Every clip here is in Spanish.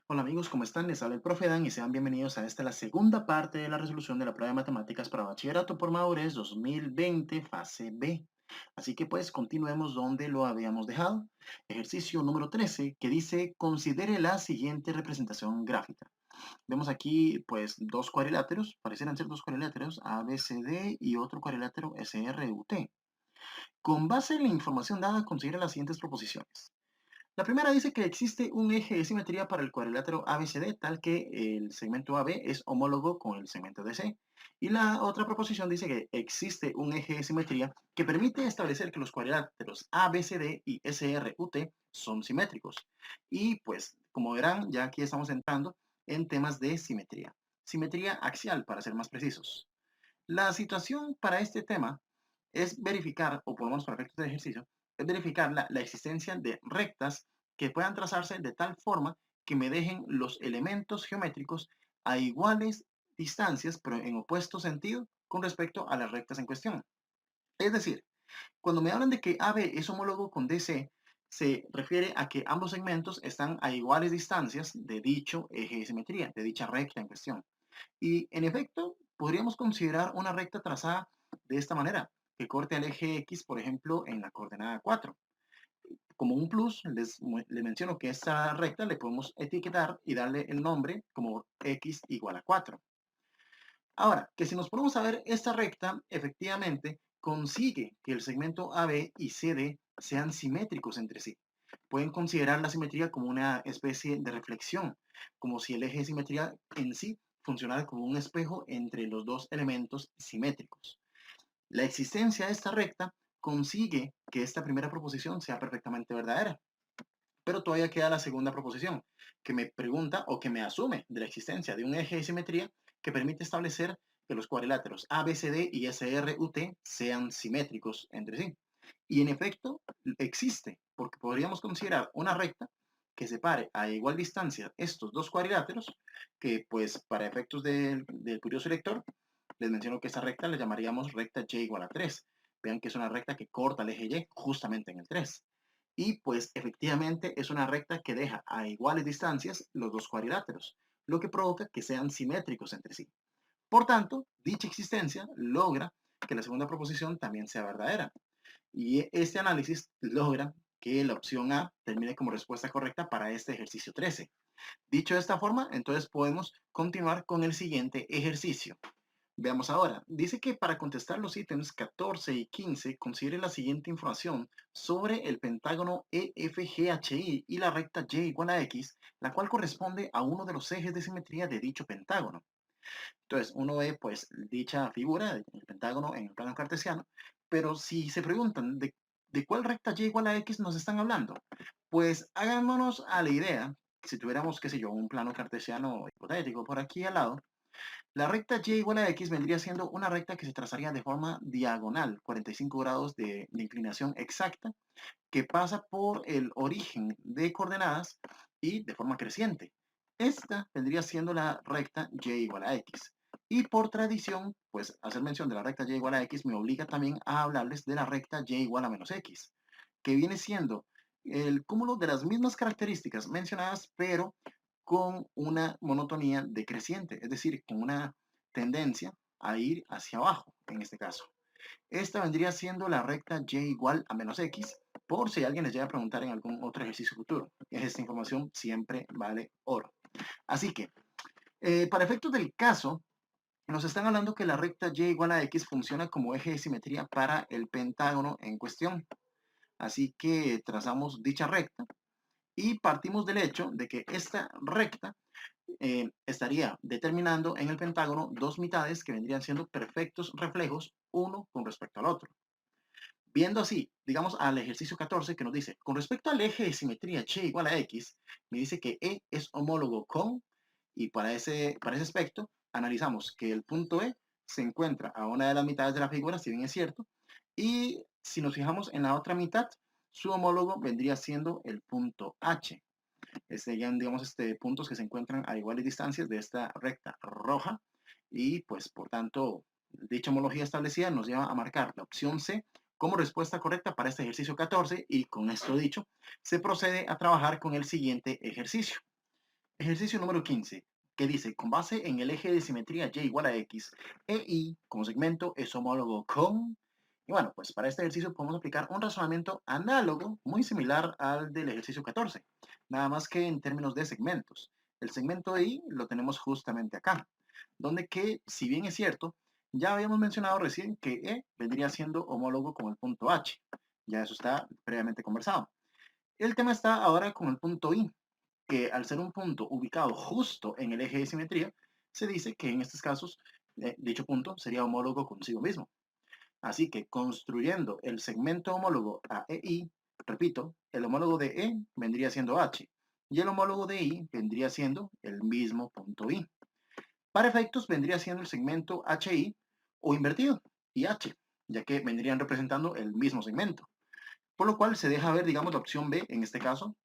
Hola amigos, ¿cómo están? Les habla el profe Dan y sean bienvenidos a esta la segunda parte de la resolución de la prueba de matemáticas para bachillerato por madurez 2020, fase B. Así que pues continuemos donde lo habíamos dejado. Ejercicio número 13 que dice considere la siguiente representación gráfica. Vemos aquí pues dos cuadriláteros, parecieran ser dos cuadriláteros, ABCD y otro cuadrilátero SRUT. Con base en la información dada, considere las siguientes proposiciones. La primera dice que existe un eje de simetría para el cuadrilátero ABCD, tal que el segmento AB es homólogo con el segmento DC. Y la otra proposición dice que existe un eje de simetría que permite establecer que los cuadriláteros ABCD y SRUT son simétricos. Y pues, como verán, ya aquí estamos entrando en temas de simetría. Simetría axial, para ser más precisos. La situación para este tema es verificar, o por lo menos para efectos de ejercicio, es verificar la existencia de rectas que puedan trazarse de tal forma que me dejen los elementos geométricos a iguales distancias, pero en opuesto sentido con respecto a las rectas en cuestión. Es decir, cuando me hablan de que AB es homólogo con DC, se refiere a que ambos segmentos están a iguales distancias de dicho eje de simetría, de dicha recta en cuestión. Y en efecto, podríamos considerar una recta trazada de esta manera, que corte al eje X, por ejemplo, en la coordenada 4. Como un plus, les menciono que esta recta le podemos etiquetar y darle el nombre como X igual a 4. Ahora, que si nos ponemos a ver esta recta, efectivamente consigue que el segmento AB y CD sean simétricos entre sí. Pueden considerar la simetría como una especie de reflexión, como si el eje de simetría en sí funcionara como un espejo entre los dos elementos simétricos. La existencia de esta recta consigue que esta primera proposición sea perfectamente verdadera. Pero todavía queda la segunda proposición, que me pregunta o que me asume de la existencia de un eje de simetría que permite establecer que los cuadriláteros ABCD y SRUT sean simétricos entre sí. Y en efecto existe, porque podríamos considerar una recta que separe a igual distancia estos dos cuadriláteros, que pues para efectos del curioso lector, les menciono que esta recta le llamaríamos recta y igual a 3. Vean que es una recta que corta el eje y justamente en el 3. Y pues efectivamente es una recta que deja a iguales distancias los dos cuadriláteros, lo que provoca que sean simétricos entre sí. Por tanto, dicha existencia logra que la segunda proposición también sea verdadera. Y este análisis logra que la opción A termine como respuesta correcta para este ejercicio 13. Dicho de esta forma, entonces podemos continuar con el siguiente ejercicio. Veamos ahora. Dice que para contestar los ítems 14 y 15, considere la siguiente información sobre el pentágono EFGHI y la recta Y igual a X, la cual corresponde a uno de los ejes de simetría de dicho pentágono. Entonces, uno ve pues dicha figura, el pentágono en el plano cartesiano, pero si se preguntan de cuál recta Y igual a X nos están hablando, pues hagámonos a la idea, si tuviéramos, qué sé yo, un plano cartesiano hipotético por aquí al lado, la recta y igual a x vendría siendo una recta que se trazaría de forma diagonal, 45 grados de inclinación exacta, que pasa por el origen de coordenadas y de forma creciente. Esta vendría siendo la recta y igual a x. Y por tradición, pues hacer mención de la recta y igual a x me obliga también a hablarles de la recta y igual a menos x, que viene siendo el cúmulo de las mismas características mencionadas, pero con una monotonía decreciente, es decir, con una tendencia a ir hacia abajo, en este caso. Esta vendría siendo la recta y igual a menos x, por si alguien les llega a preguntar en algún otro ejercicio futuro. Esta información siempre vale oro. Así que, para efectos del caso, nos están hablando que la recta y igual a x funciona como eje de simetría para el pentágono en cuestión. Así que trazamos dicha recta y partimos del hecho de que esta recta estaría determinando en el pentágono dos mitades que vendrían siendo perfectos reflejos uno con respecto al otro. Viendo así, digamos al ejercicio 14 que nos dice, con respecto al eje de simetría y igual a x, me dice que E es homólogo con, y para ese aspecto, analizamos que el punto E se encuentra a una de las mitades de la figura, si bien es cierto, y si nos fijamos en la otra mitad, su homólogo vendría siendo el punto H. Serían, digamos, puntos que se encuentran a iguales distancias de esta recta roja y pues por tanto dicha homología establecida nos lleva a marcar la opción C como respuesta correcta para este ejercicio 14 y con esto dicho se procede a trabajar con el siguiente ejercicio. Ejercicio número 15, que dice, con base en el eje de simetría y igual a x, e y como segmento es homólogo con... Y bueno, pues para este ejercicio podemos aplicar un razonamiento análogo, muy similar al del ejercicio 14, nada más que en términos de segmentos. El segmento I lo tenemos justamente acá, donde que, si bien es cierto, ya habíamos mencionado recién que E vendría siendo homólogo con el punto H. Ya eso está previamente conversado. El tema está ahora con el punto I, que al ser un punto ubicado justo en el eje de simetría, se dice que en estos casos dicho punto sería homólogo consigo mismo. Así que construyendo el segmento homólogo a EI, repito, el homólogo de E vendría siendo H y el homólogo de I vendría siendo el mismo punto I. Para efectos vendría siendo el segmento HI o invertido y H, ya que vendrían representando el mismo segmento. Por lo cual se deja ver, digamos, la opción B en este caso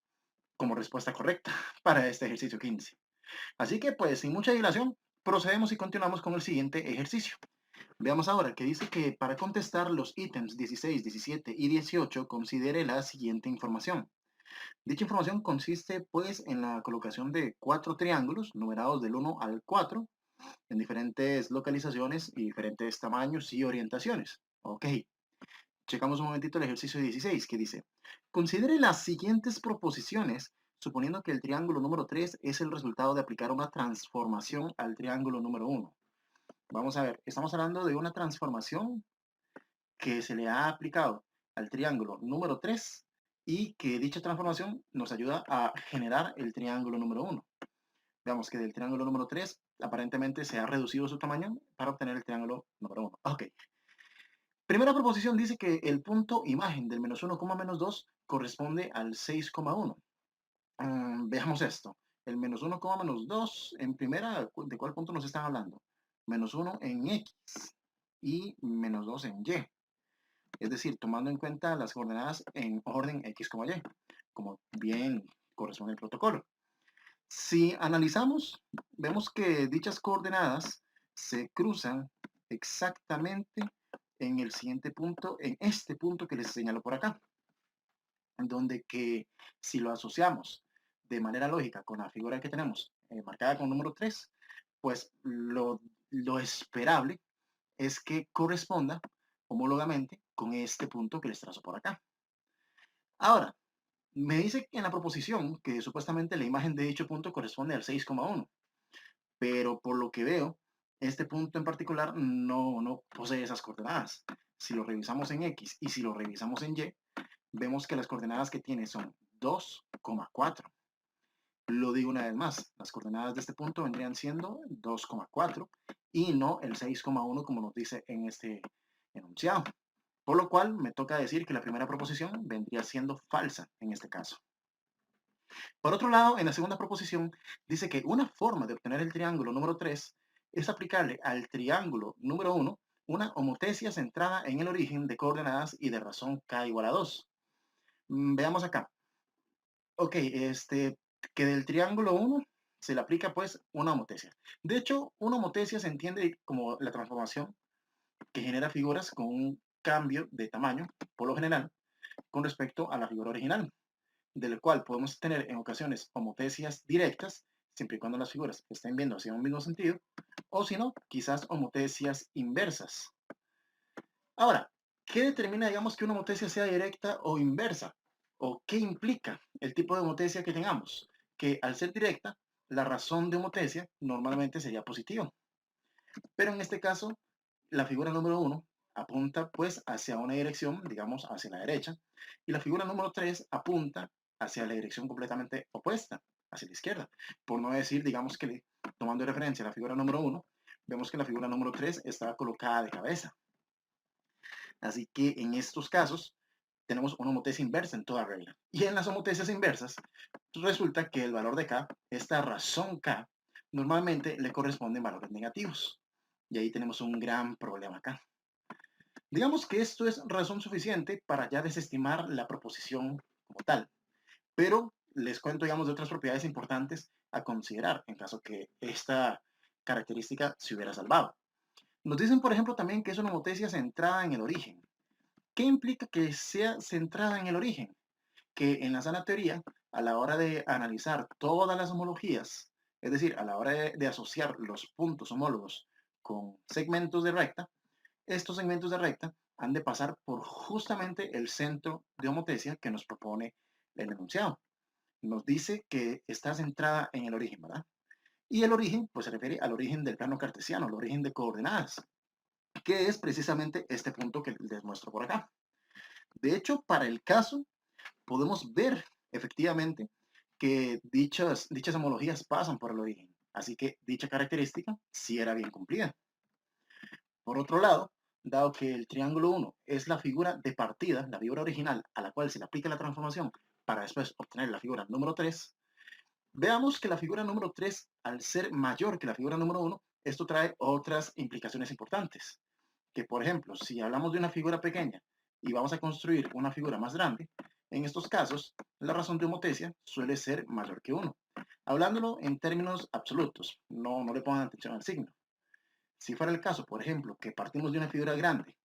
como respuesta correcta para este ejercicio 15. Así que pues sin mucha dilación, procedemos y continuamos con el siguiente ejercicio. Veamos ahora que dice que para contestar los ítems 16, 17 y 18 considere la siguiente información. Dicha información consiste pues en la colocación de 4 triángulos numerados del 1 al 4 en diferentes localizaciones y diferentes tamaños y orientaciones. Ok, checamos un momentito el ejercicio 16 que dice, considere las siguientes proposiciones suponiendo que el triángulo número 3 es el resultado de aplicar una transformación al triángulo número 1. Vamos a ver, estamos hablando de una transformación que se le ha aplicado al triángulo número 3 y que dicha transformación nos ayuda a generar el triángulo número 1. Veamos que del triángulo número 3 aparentemente se ha reducido su tamaño para obtener el triángulo número 1. Ok, primera proposición dice que el punto imagen del menos 1, menos 2 corresponde al 6,1. Veamos esto. El menos 1, menos 2, en primera, ¿de cuál punto nos están hablando? Menos 1 en X y menos 2 en Y. Es decir, tomando en cuenta las coordenadas en orden X, Y, como bien corresponde al protocolo. Si analizamos, vemos que dichas coordenadas se cruzan exactamente en el siguiente punto, en este punto que les señalo por acá, donde que si lo asociamos de manera lógica con la figura que tenemos marcada con número 3, pues lo esperable es que corresponda homólogamente con este punto que les trazo por acá. Ahora, me dice en la proposición que supuestamente la imagen de dicho punto corresponde al 6,1, pero por lo que veo, este punto en particular no posee esas coordenadas. Si lo revisamos en X y si lo revisamos en Y, vemos que las coordenadas que tiene son 2,4. Lo digo una vez más, las coordenadas de este punto vendrían siendo 2,4 y no el 6,1 como nos dice en este enunciado. Por lo cual me toca decir que la primera proposición vendría siendo falsa en este caso. Por otro lado, en la segunda proposición dice que una forma de obtener el triángulo número 3 es aplicarle al triángulo número 1 una homotecia centrada en el origen de coordenadas y de razón k igual a 2. Veamos acá. Ok, que del triángulo 1 se le aplica pues una homotecia. De hecho, una homotecia se entiende como la transformación que genera figuras con un cambio de tamaño, por lo general, con respecto a la figura original, del cual podemos tener en ocasiones homotecias directas, siempre y cuando las figuras estén viendo hacia un mismo sentido, o si no, quizás homotecias inversas. Ahora, ¿qué determina, digamos, que una homotecia sea directa o inversa? ¿O qué implica el tipo de homotecia que tengamos? Que al ser directa, la razón de homotecia normalmente sería positiva. Pero en este caso, la figura número 1 apunta pues hacia una dirección, digamos, hacia la derecha, y la figura número 3 apunta hacia la dirección completamente opuesta, hacia la izquierda. Por no decir, digamos que tomando de referencia la figura número 1, vemos que la figura número 3 está colocada de cabeza. Así que en estos casos tenemos una homotecia inversa en toda regla. Y en las homotecias inversas resulta que el valor de k, esta razón k, normalmente le corresponden valores negativos. Y ahí tenemos un gran problema acá. Digamos que esto es razón suficiente para ya desestimar la proposición como tal. Pero les cuento, digamos, de otras propiedades importantes a considerar en caso que esta característica se hubiera salvado. Nos dicen, por ejemplo, también que es una homotecia centrada en el origen. ¿Qué implica que sea centrada en el origen? Que en la sana teoría a la hora de analizar todas las homologías, es decir, a la hora de asociar los puntos homólogos con segmentos de recta, estos segmentos de recta han de pasar por justamente el centro de homotesia que nos propone el enunciado. Nos dice que está centrada en el origen, ¿verdad? Y el origen, pues se refiere al origen del plano cartesiano, el origen de coordenadas, que es precisamente este punto que les muestro por acá. De hecho, para el caso, podemos ver efectivamente que dichas homologías pasan por el origen. Así que dicha característica sí era bien cumplida. Por otro lado, dado que el triángulo 1 es la figura de partida, la figura original a la cual se le aplica la transformación para después obtener la figura número 3, veamos que la figura número 3, al ser mayor que la figura número 1, esto trae otras implicaciones importantes. Que, por ejemplo, si hablamos de una figura pequeña y vamos a construir una figura más grande, en estos casos, la razón de homotesia suele ser mayor que 1. Hablándolo en términos absolutos, no le pongan atención al signo. Si fuera el caso, por ejemplo, que partimos de una figura grande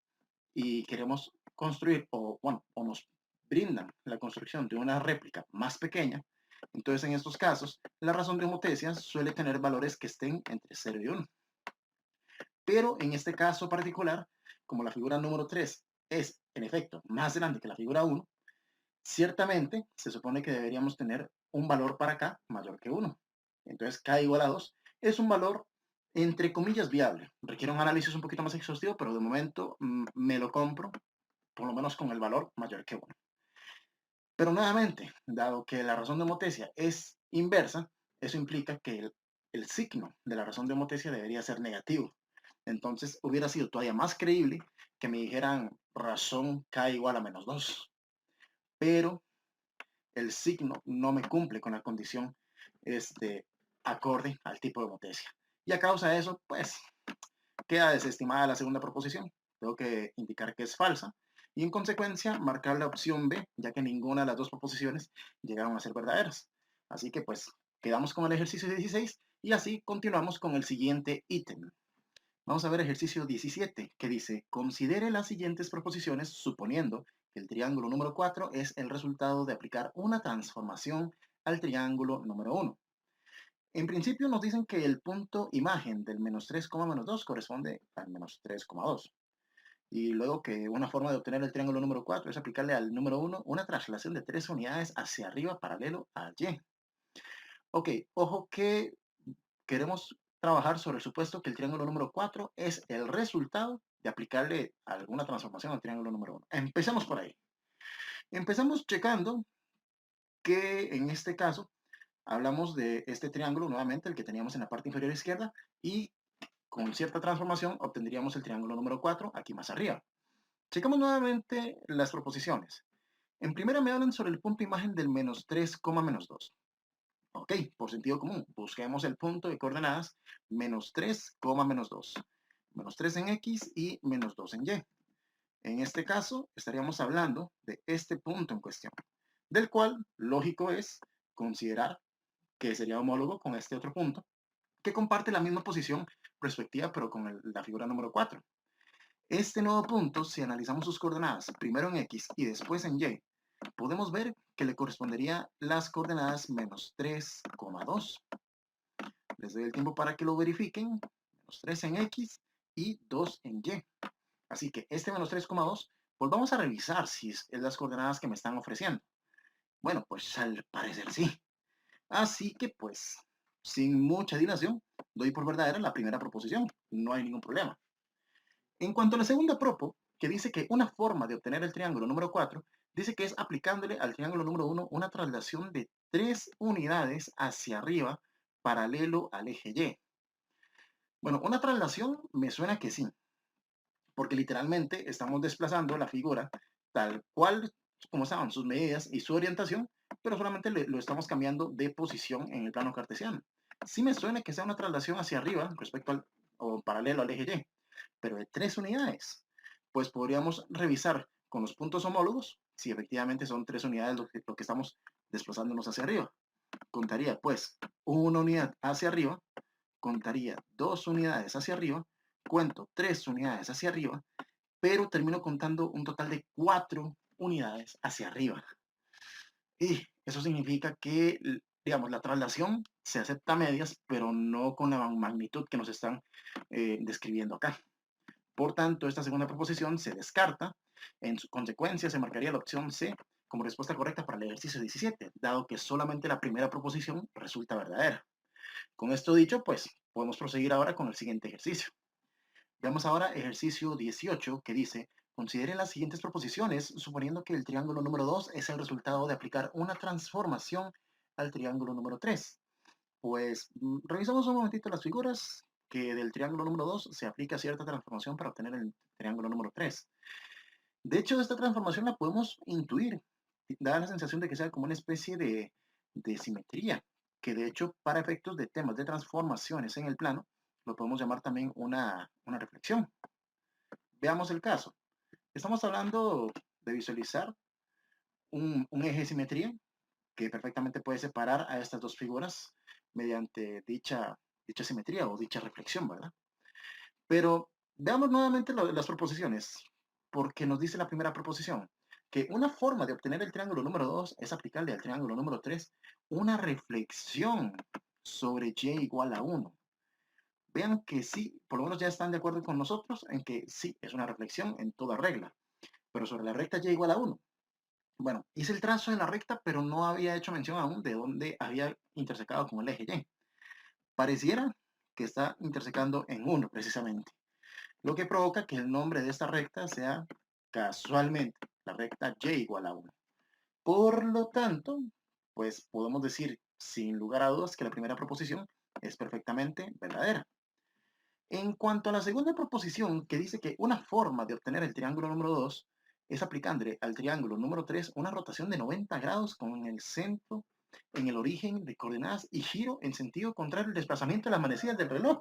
y queremos construir, o nos brindan la construcción de una réplica más pequeña, entonces en estos casos, la razón de homotesia suele tener valores que estén entre 0 y 1. Pero en este caso particular, como la figura número 3 es, en efecto, más grande que la figura 1, ciertamente se supone que deberíamos tener un valor para K mayor que 1. Entonces K igual a 2 es un valor entre comillas viable. Requiere un análisis un poquito más exhaustivo, pero de momento me lo compro, por lo menos con el valor mayor que 1. Pero nuevamente, dado que la razón de homotesia es inversa, eso implica que el signo de la razón de homotesia debería ser negativo. Entonces hubiera sido todavía más creíble que me dijeran razón K igual a menos 2. Pero el signo no me cumple con la condición acorde al tipo de homotesia. Y a causa de eso, pues, queda desestimada la segunda proposición. Tengo que indicar que es falsa y en consecuencia marcar la opción B, ya que ninguna de las dos proposiciones llegaron a ser verdaderas. Así que pues quedamos con el ejercicio 16 y así continuamos con el siguiente ítem. Vamos a ver ejercicio 17, que dice, considere las siguientes proposiciones suponiendo que el triángulo número 4 es el resultado de aplicar una transformación al triángulo número 1. En principio nos dicen que el punto imagen del menos 3, menos 2 corresponde al menos 3,2. Y luego que una forma de obtener el triángulo número 4 es aplicarle al número 1 una traslación de 3 unidades hacia arriba paralelo a Y. Ok, ojo que queremos trabajar sobre el supuesto que el triángulo número 4 es el resultado de aplicarle alguna transformación al triángulo número 1. Empecemos por ahí. Empezamos checando que en este caso hablamos de este triángulo nuevamente, el que teníamos en la parte inferior izquierda, y con cierta transformación obtendríamos el triángulo número 4 aquí más arriba. Checamos nuevamente las proposiciones. En primera me hablan sobre el punto imagen del menos 3, menos 2. Ok, por sentido común, busquemos el punto de coordenadas menos 3, menos 2. Menos 3 en X y menos 2 en Y. En este caso, estaríamos hablando de este punto en cuestión, del cual lógico es considerar que sería homólogo con este otro punto, que comparte la misma posición respectiva, pero con la figura número 4. Este nuevo punto, si analizamos sus coordenadas, primero en X y después en Y, podemos ver que le correspondería las coordenadas menos 3,2. Les doy el tiempo para que lo verifiquen. Menos 3 en X y 2 en Y. Así que este menos 3,2, pues vamos a revisar si es las coordenadas que me están ofreciendo. Bueno, pues al parecer sí. Así que pues, sin mucha dilación, doy por verdadera la primera proposición. No hay ningún problema. En cuanto a la segunda propo, que dice que una forma de obtener el triángulo número 4, dice que es aplicándole al triángulo número 1 una traslación de 3 unidades hacia arriba paralelo al eje Y. Bueno, una traslación me suena que sí, porque literalmente estamos desplazando la figura tal cual como estaban sus medidas y su orientación, pero solamente lo estamos cambiando de posición en el plano cartesiano. Sí me suena que sea una traslación hacia arriba respecto al o paralelo al eje Y, pero de 3 unidades. Pues podríamos revisar con los puntos homólogos si efectivamente son 3 unidades lo que estamos desplazándonos hacia arriba. Contaría pues una unidad hacia arriba, contaría 2 unidades hacia arriba, cuento 3 unidades hacia arriba, pero termino contando un total de 4 unidades hacia arriba. Y Eso significa que, digamos, la traslación se acepta a medias, pero no con la magnitud que nos están describiendo acá. Por tanto, esta segunda proposición se descarta. En su consecuencia, se marcaría la opción C como respuesta correcta para el ejercicio 17, dado que solamente la primera proposición resulta verdadera. Con esto dicho, pues podemos proseguir ahora con el siguiente ejercicio. Veamos ahora ejercicio 18 que dice, considere las siguientes proposiciones suponiendo que el triángulo número 2 es el resultado de aplicar una transformación al triángulo número 3. Pues revisamos un momentito las figuras que del triángulo número 2 se aplica cierta transformación para obtener el triángulo número 3. De hecho, esta transformación la podemos intuir, da la sensación de que sea como una especie de simetría, que de hecho para efectos de temas de transformaciones en el plano, lo podemos llamar también una reflexión. Veamos el caso. Estamos hablando de visualizar un eje de simetría que perfectamente puede separar a estas dos figuras mediante dicha simetría o dicha reflexión, ¿verdad? Pero veamos nuevamente las proposiciones, porque nos dice la primera proposición que una forma de obtener el triángulo número 2 es aplicarle al triángulo número 3 una reflexión sobre y igual a 1. Vean que sí, por lo menos ya están de acuerdo con nosotros en que sí, es una reflexión en toda regla, pero sobre la recta y igual a 1. Bueno, hice el trazo de la recta, pero no había hecho mención aún de dónde había intersecado con el eje Y. Pareciera que está intersecando en 1 precisamente, lo que provoca que el nombre de esta recta sea casualmente la recta y igual a 1. Por lo tanto, pues podemos decir sin lugar a dudas que la primera proposición es perfectamente verdadera. En cuanto a la segunda proposición, que dice que una forma de obtener el triángulo número 2 es aplicándole al triángulo número 3 una rotación de 90 grados con el centro en el origen de coordenadas y giro en sentido contrario al desplazamiento de las manecillas del reloj.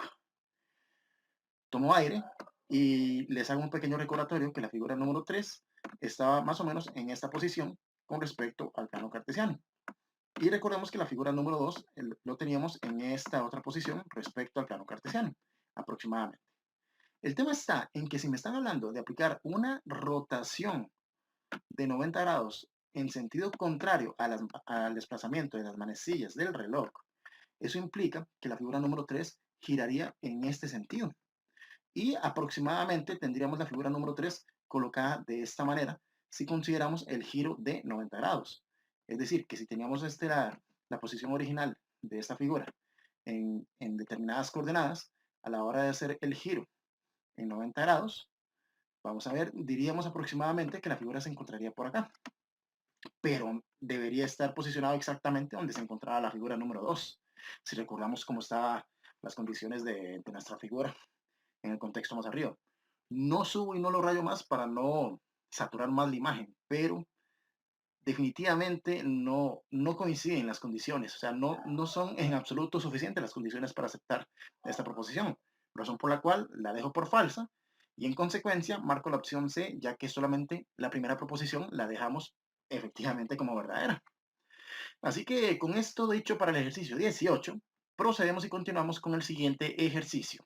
Tomo aire y les hago un pequeño recordatorio que la figura número 3 estaba más o menos en esta posición con respecto al plano cartesiano. Y recordemos que la figura número 2 lo teníamos en esta otra posición respecto al plano cartesiano, aproximadamente. El tema está en que si me están hablando de aplicar una rotación de 90 grados en sentido contrario al desplazamiento de las manecillas del reloj, eso implica que la figura número 3 giraría en este sentido. Y aproximadamente tendríamos la figura número 3 colocada de esta manera si consideramos el giro de 90 grados. Es decir, que si teníamos la posición original de esta figura en determinadas coordenadas, a la hora de hacer el giro en 90 grados, vamos a ver, diríamos aproximadamente que la figura se encontraría por acá, pero debería estar posicionado exactamente donde se encontraba la figura número 2. Si recordamos cómo estaban las condiciones de nuestra figura en el contexto más arriba. No subo y no lo rayo más para no saturar más la imagen, pero definitivamente no coinciden las condiciones, o sea, no son en absoluto suficientes las condiciones para aceptar esta proposición, razón por la cual la dejo por falsa y en consecuencia marco la opción C, ya que solamente la primera proposición la dejamos efectivamente como verdadera. Así que con esto dicho para el ejercicio 18, procedemos y continuamos con el siguiente ejercicio.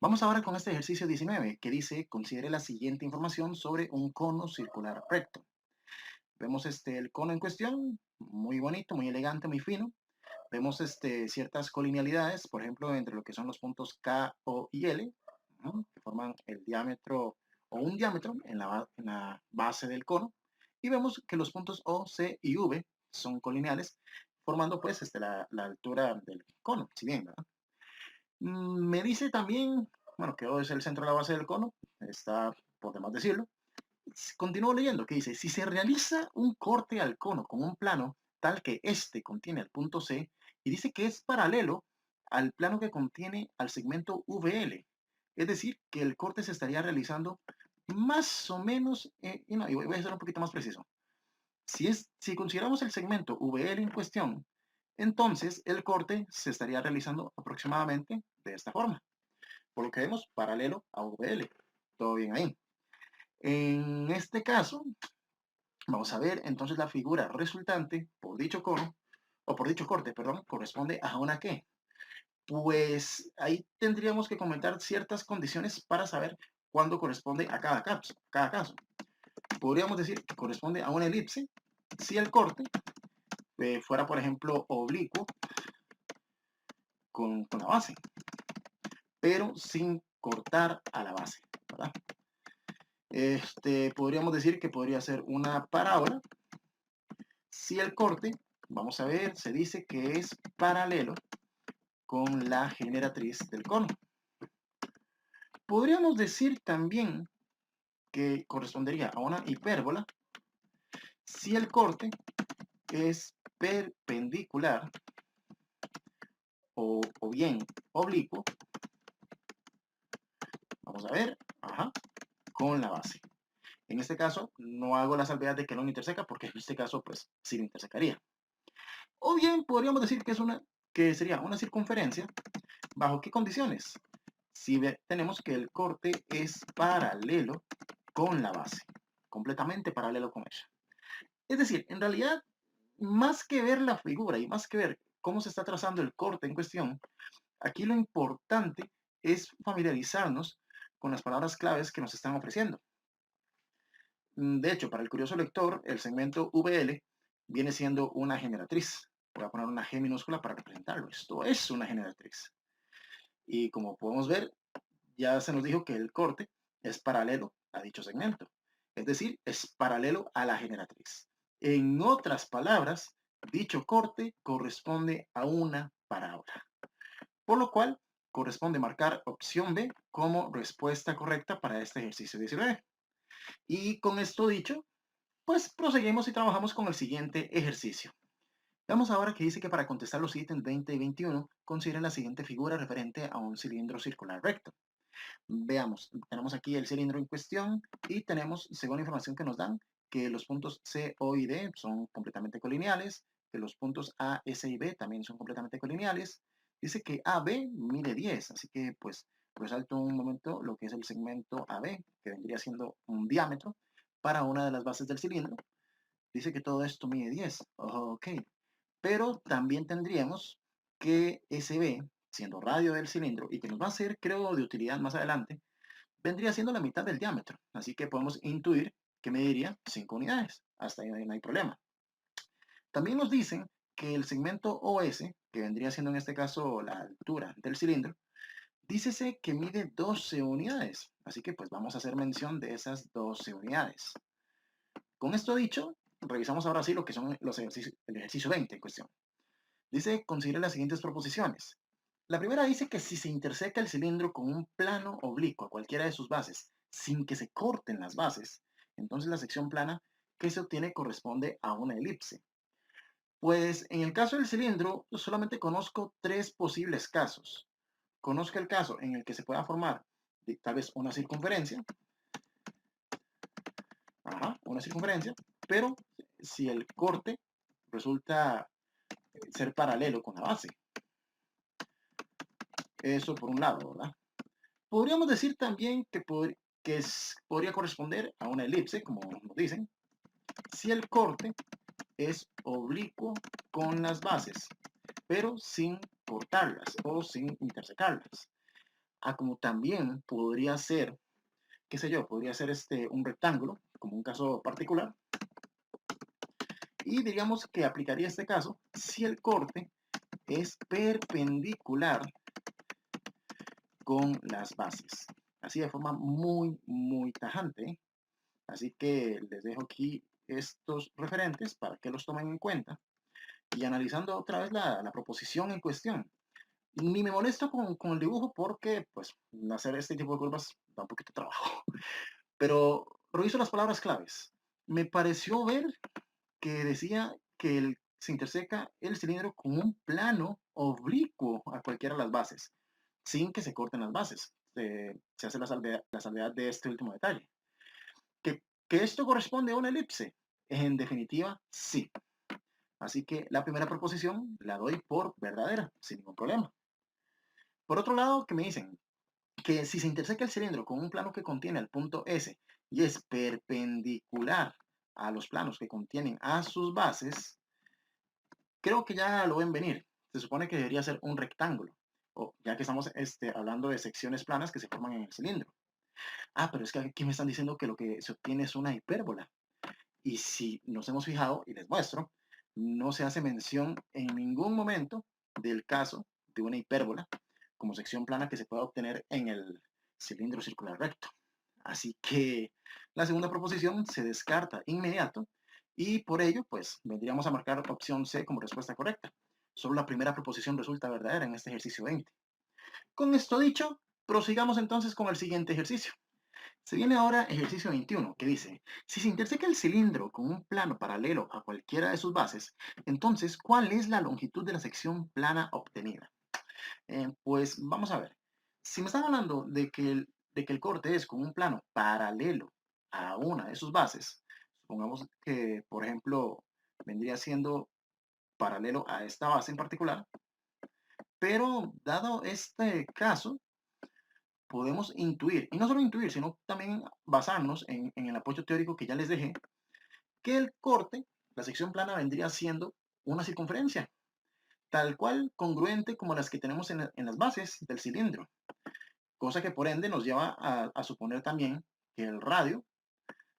Vamos ahora con este ejercicio 19, que dice, considere la siguiente información sobre un cono circular recto. Vemos el cono en cuestión, muy bonito, muy elegante, muy fino. Vemos ciertas colinealidades, por ejemplo, entre lo que son los puntos K, O y L, ¿no?, que forman el diámetro o un diámetro en la base del cono. Y vemos que los puntos O, C y V son colineales, formando pues la altura del cono, si bien, ¿verdad? Me dice también, bueno, que O es el centro de la base del cono, está por demás decirlo. Continúo leyendo, que dice, si se realiza un corte al cono con un plano tal que este contiene el punto C, y dice que es paralelo al plano que contiene al segmento VL, es decir, que el corte se estaría realizando más o menos, y no, y voy a ser un poquito más preciso. Si consideramos el segmento VL en cuestión, entonces el corte se estaría realizando aproximadamente de esta forma, por lo que vemos paralelo a VL. Todo bien ahí. En este caso, vamos a ver entonces la figura resultante por dicho cono, o por dicho corte, perdón, corresponde a una ¿qué? Pues ahí tendríamos que comentar ciertas condiciones para saber cuándo corresponde a cada caso. Podríamos decir que corresponde a una elipse si el corte fuera, por ejemplo, oblicuo con la base, pero sin cortar a la base, ¿verdad? Podríamos decir que podría ser una parábola si el corte, vamos a ver, se dice que es paralelo con la generatriz del cono. Podríamos decir también que correspondería a una hipérbola si el corte es perpendicular o bien oblicuo, vamos a ver, ajá, con la base. En este caso, no hago la salvedad de que no interseca, porque en este caso, pues, sí lo intersecaría. O bien, podríamos decir que sería una circunferencia. ¿Bajo qué condiciones? Si tenemos que el corte es paralelo con la base, completamente paralelo con ella. Es decir, en realidad, más que ver la figura y más que ver cómo se está trazando el corte en cuestión, aquí lo importante es familiarizarnos con las palabras claves que nos están ofreciendo. De hecho, para el curioso lector, el segmento VL viene siendo una generatriz. Voy a poner una G minúscula para representarlo. Esto es una generatriz. Y como podemos ver, ya se nos dijo que el corte es paralelo a dicho segmento. Es decir, es paralelo a la generatriz. En otras palabras, dicho corte corresponde a una parábola. Por lo cual, corresponde marcar opción B como respuesta correcta para este ejercicio 19. Y con esto dicho, pues proseguimos y trabajamos con el siguiente ejercicio. Veamos ahora que dice que para contestar los ítems 20 y 21, consideren la siguiente figura referente a un cilindro circular recto. Veamos, tenemos aquí el cilindro en cuestión y tenemos, según la información que nos dan, que los puntos C, O y D son completamente colineales, que los puntos A, S y B también son completamente colineales. Dice que AB mide 10, así que pues resalto un momento lo que es el segmento AB, que vendría siendo un diámetro para una de las bases del cilindro. Dice que todo esto mide 10, ok, pero también tendríamos que SB, siendo radio del cilindro, y que nos va a ser, creo, de utilidad más adelante, vendría siendo la mitad del diámetro. Así que podemos intuir que mediría 5 unidades. Hasta ahí no hay problema. También nos dicen que el segmento OS, que vendría siendo en este caso la altura del cilindro, dícese que mide 12 unidades. Así que pues vamos a hacer mención de esas 12 unidades. Con esto dicho, revisamos ahora sí lo que son el ejercicio 20 en cuestión. Dice, considere las siguientes proposiciones. La primera dice que si se interseca el cilindro con un plano oblicuo a cualquiera de sus bases, sin que se corten las bases, entonces la sección plana que se obtiene corresponde a una elipse. Pues en el caso del cilindro, solamente conozco 3 posibles casos. Conozco el caso en el que se pueda formar tal vez una circunferencia, pero si el corte resulta ser paralelo con la base. Eso por un lado, ¿verdad? Podríamos decir también que podría corresponder a una elipse, como nos dicen, si el corte es oblicuo con las bases, pero sin cortarlas o sin intersecarlas. Como también podría ser, qué sé yo, podría ser un rectángulo, como un caso particular. Y diríamos que aplicaría este caso si el corte es perpendicular con las bases. Así de forma muy, muy tajante. Así que les dejo aquí estos referentes para que los tomen en cuenta. Y analizando otra vez la proposición en cuestión. Ni me molesto con el dibujo porque, pues, hacer este tipo de curvas da un poquito de trabajo. Pero reviso las palabras claves. Me pareció ver que decía que se interseca el cilindro con un plano oblicuo a cualquiera de las bases, sin que se corten las bases. Se hace la salvedad de este último detalle. ¿Que esto corresponde a una elipse? En definitiva, sí. Así que la primera proposición la doy por verdadera, sin ningún problema. Por otro lado, que me dicen que si se interseca el cilindro con un plano que contiene el punto S y es perpendicular a los planos que contienen a sus bases, creo que ya lo ven venir. Se supone que debería ser un rectángulo, ya que estamos hablando de secciones planas que se forman en el cilindro. Pero es que aquí me están diciendo que lo que se obtiene es una hipérbola. Y si nos hemos fijado, y les muestro, no se hace mención en ningún momento del caso de una hipérbola como sección plana que se pueda obtener en el cilindro circular recto. Así que la segunda proposición se descarta inmediato y por ello, pues, vendríamos a marcar opción C como respuesta correcta. Solo la primera proposición resulta verdadera en este ejercicio 20. Con esto dicho, prosigamos entonces con el siguiente ejercicio. Se viene ahora ejercicio 21, que dice, si se interseca el cilindro con un plano paralelo a cualquiera de sus bases, entonces, ¿cuál es la longitud de la sección plana obtenida? Pues vamos a ver. Si me están hablando de que el corte es con un plano paralelo a una de sus bases, supongamos que, por ejemplo, vendría siendo paralelo a esta base en particular, pero dado este caso, podemos intuir, y no solo intuir, sino también basarnos en el apoyo teórico que ya les dejé, que el corte, la sección plana, vendría siendo una circunferencia, tal cual congruente como las que tenemos en las bases del cilindro, cosa que por ende nos lleva a suponer también que el radio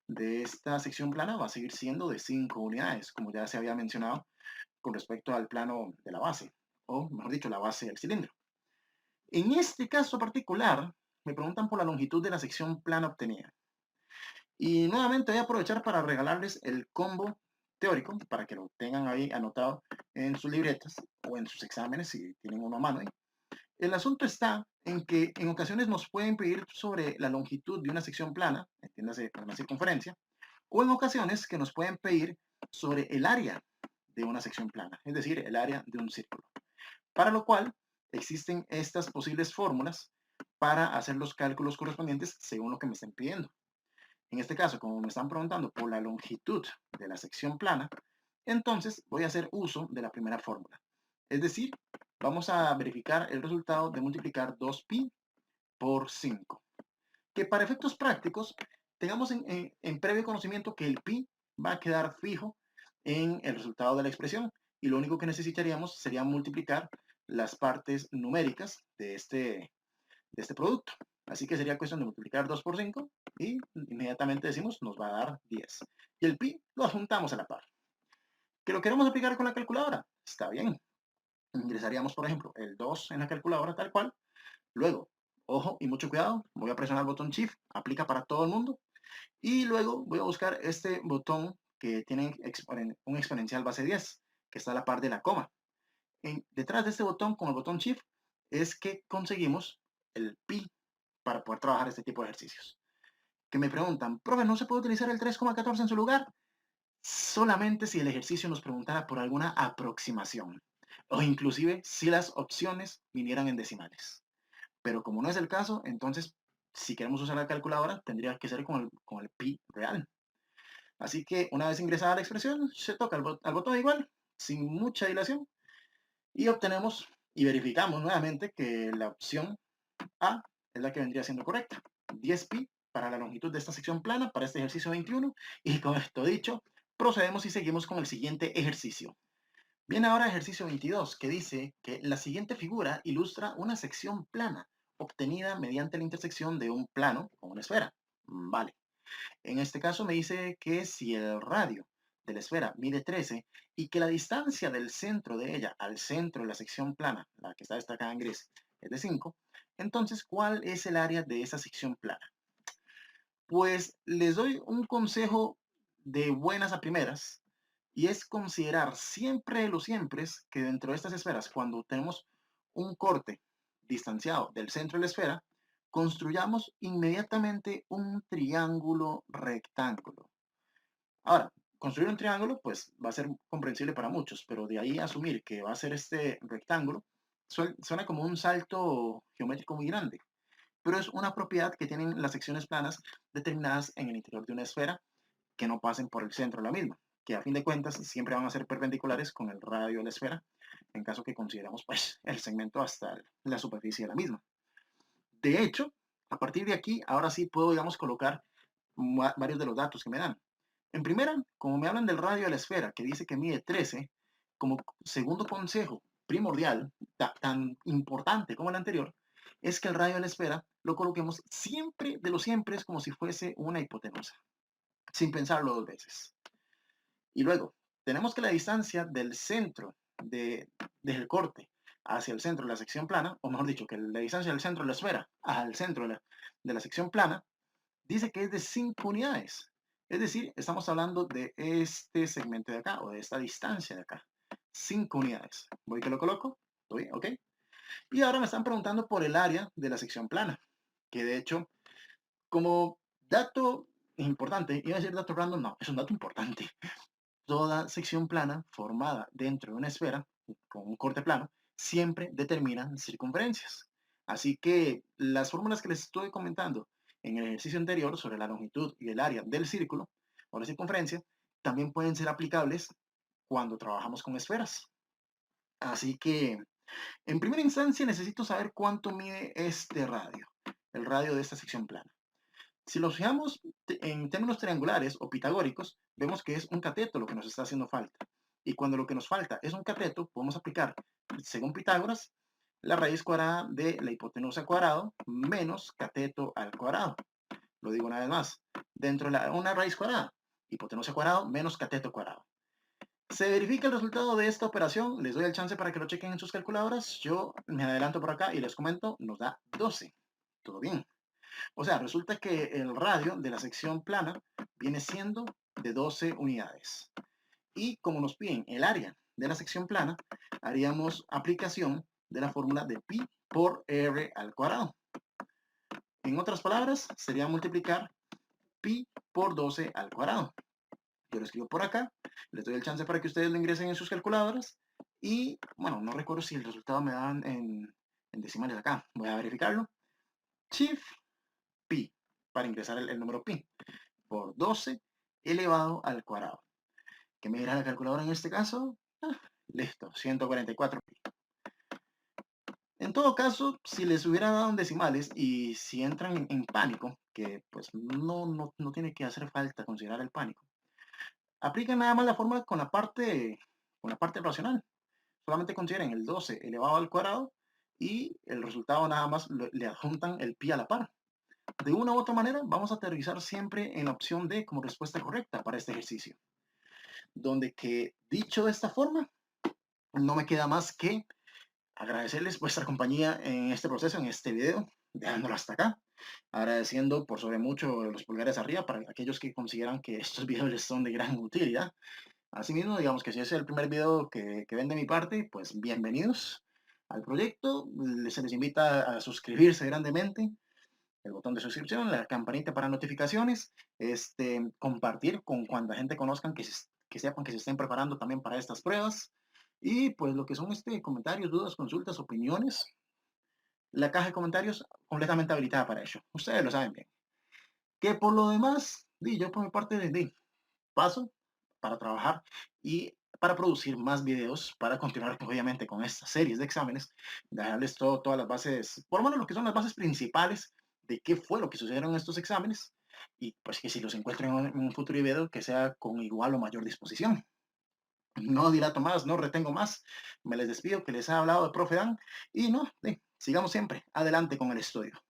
de esta sección plana va a seguir siendo de 5 unidades, como ya se había mencionado con respecto al plano de la base, o mejor dicho, la base del cilindro. En este caso particular, me preguntan por la longitud de la sección plana obtenida. Y nuevamente voy a aprovechar para regalarles el combo teórico para que lo tengan ahí anotado en sus libretas o en sus exámenes si tienen uno a mano ahí. El asunto está en que en ocasiones nos pueden pedir sobre la longitud de una sección plana, entiéndase una circunferencia, o en ocasiones que nos pueden pedir sobre el área de una sección plana, es decir, el área de un círculo. Para lo cual existen estas posibles fórmulas para hacer los cálculos correspondientes según lo que me estén pidiendo. En este caso, como me están preguntando por la longitud de la sección plana, entonces voy a hacer uso de la primera fórmula. Es decir, vamos a verificar el resultado de multiplicar 2pi por 5. Que para efectos prácticos tengamos en previo conocimiento que el pi va a quedar fijo en el resultado de la expresión y lo único que necesitaríamos sería multiplicar las partes numéricas de este producto. Así que sería cuestión de multiplicar 2 por 5 y inmediatamente decimos nos va a dar 10. Y el pi lo adjuntamos a la par. ¿Que lo queremos aplicar con la calculadora? Está bien. Ingresaríamos, por ejemplo, el 2 en la calculadora tal cual. Luego, ojo y mucho cuidado, voy a presionar el botón Shift, aplica para todo el mundo. Y luego voy a buscar este botón que tiene un exponencial base 10, que está a la par de la coma. Detrás de este botón, con el botón Shift, es que conseguimos el pi para poder trabajar este tipo de ejercicios. Que me preguntan, profe, ¿no se puede utilizar el 3,14 en su lugar? Solamente si el ejercicio nos preguntara por alguna aproximación, o inclusive si las opciones vinieran en decimales. Pero como no es el caso, entonces, si queremos usar la calculadora, tendría que ser con el pi real. Así que una vez ingresada la expresión, se toca al botón igual, sin mucha dilación, y obtenemos y verificamos nuevamente que la opción A es la que vendría siendo correcta. 10pi para la longitud de esta sección plana para este ejercicio 21. Y con esto dicho, procedemos y seguimos con el siguiente ejercicio. Viene ahora ejercicio 22, que dice que la siguiente figura ilustra una sección plana obtenida mediante la intersección de un plano con una esfera. Vale. En este caso me dice que si el radio de la esfera mide 13 y que la distancia del centro de ella al centro de la sección plana, la que está destacada en gris, es de 5, entonces, ¿cuál es el área de esa sección plana? Pues les doy un consejo de buenas a primeras y es considerar siempre los siempre que dentro de estas esferas, cuando tenemos un corte distanciado del centro de la esfera, construyamos inmediatamente un triángulo rectángulo. Ahora, construir un triángulo, pues va a ser comprensible para muchos, pero de ahí a asumir que va a ser este rectángulo, suena como un salto geométrico muy grande, pero es una propiedad que tienen las secciones planas determinadas en el interior de una esfera que no pasen por el centro de la misma, que a fin de cuentas siempre van a ser perpendiculares con el radio de la esfera, en caso que consideramos pues el segmento hasta la superficie de la misma. De hecho, a partir de aquí, ahora sí puedo, digamos, colocar varios de los datos que me dan. En primera, como me hablan del radio de la esfera, que dice que mide 13, como segundo consejo primordial, tan importante como el anterior, es que el radio de la esfera lo coloquemos siempre de los siempre como si fuese una hipotenusa, sin pensarlo dos veces. Y luego, tenemos que la distancia del centro del corte hacia el centro de la sección plana, o mejor dicho, que la distancia del centro de la esfera al centro de la sección plana, dice que es de 5 unidades. Es decir, estamos hablando de este segmento de acá, o de esta distancia de acá. 5 unidades. Voy que lo coloco. ¿Estoy? ¿Ok? Y ahora me están preguntando por el área de la sección plana, que de hecho, como dato importante, iba a decir dato random, no, es un dato importante. Toda sección plana formada dentro de una esfera, con un corte plano, siempre determinan circunferencias. Así que las fórmulas que les estuve comentando en el ejercicio anterior sobre la longitud y el área del círculo o la circunferencia, también pueden ser aplicables cuando trabajamos con esferas. Así que, en primera instancia, necesito saber cuánto mide este radio, el radio de esta sección plana. Si lo fijamos en términos triangulares o pitagóricos, vemos que es un cateto lo que nos está haciendo falta. Y cuando lo que nos falta es un cateto, podemos aplicar, según Pitágoras, la raíz cuadrada de la hipotenusa al cuadrado menos cateto al cuadrado. Lo digo una vez más. Dentro de una raíz cuadrada, hipotenusa al cuadrado menos cateto al cuadrado. Se verifica el resultado de esta operación. Les doy el chance para que lo chequen en sus calculadoras. Yo me adelanto por acá y les comento, nos da 12. Todo bien. O sea, resulta que el radio de la sección plana viene siendo de 12 unidades. Y como nos piden el área de la sección plana, haríamos aplicación de la fórmula de pi por r al cuadrado. En otras palabras, sería multiplicar pi por 12 al cuadrado. Yo lo escribo por acá, les doy el chance para que ustedes lo ingresen en sus calculadoras y, bueno, no recuerdo si el resultado me dan en decimales acá. Voy a verificarlo. Shift pi, para ingresar el número pi, por 12 elevado al cuadrado. ¿Qué me dirá la calculadora en este caso? Listo, 144 pi. En todo caso, si les hubiera dado en decimales y si entran en pánico, que pues no tiene que hacer falta considerar el pánico, apliquen nada más la fórmula con la parte racional. Solamente consideren el 12 elevado al cuadrado y el resultado nada más le adjuntan el pi a la par. De una u otra manera, vamos a aterrizar siempre en la opción D como respuesta correcta para este ejercicio. Donde que, dicho de esta forma, no me queda más que agradecerles vuestra compañía en este proceso, en este video, dejándolo hasta acá. Agradeciendo por sobre mucho los pulgares arriba para aquellos que consideran que estos videos les son de gran utilidad. Asimismo, digamos que si es el primer video que ven de mi parte, pues bienvenidos al proyecto. Se les invita a suscribirse grandemente, el botón de suscripción, la campanita para notificaciones, compartir con cuanta gente conozcan que sepan que se estén preparando también para estas pruebas. Y pues lo que son comentarios, dudas, consultas, opiniones, la caja de comentarios completamente habilitada para ello. Ustedes lo saben bien. Que por lo demás, yo por mi parte paso para trabajar y para producir más videos, para continuar obviamente con estas series de exámenes, dejarles todas las bases, por lo menos lo que son las bases principales de qué fue lo que sucedieron en estos exámenes y pues que si los encuentro en un futuro video que sea con igual o mayor disposición. No dilato más, no retengo más, me les despido, que les ha hablado el profe Dan y no, sigamos siempre adelante con el estudio.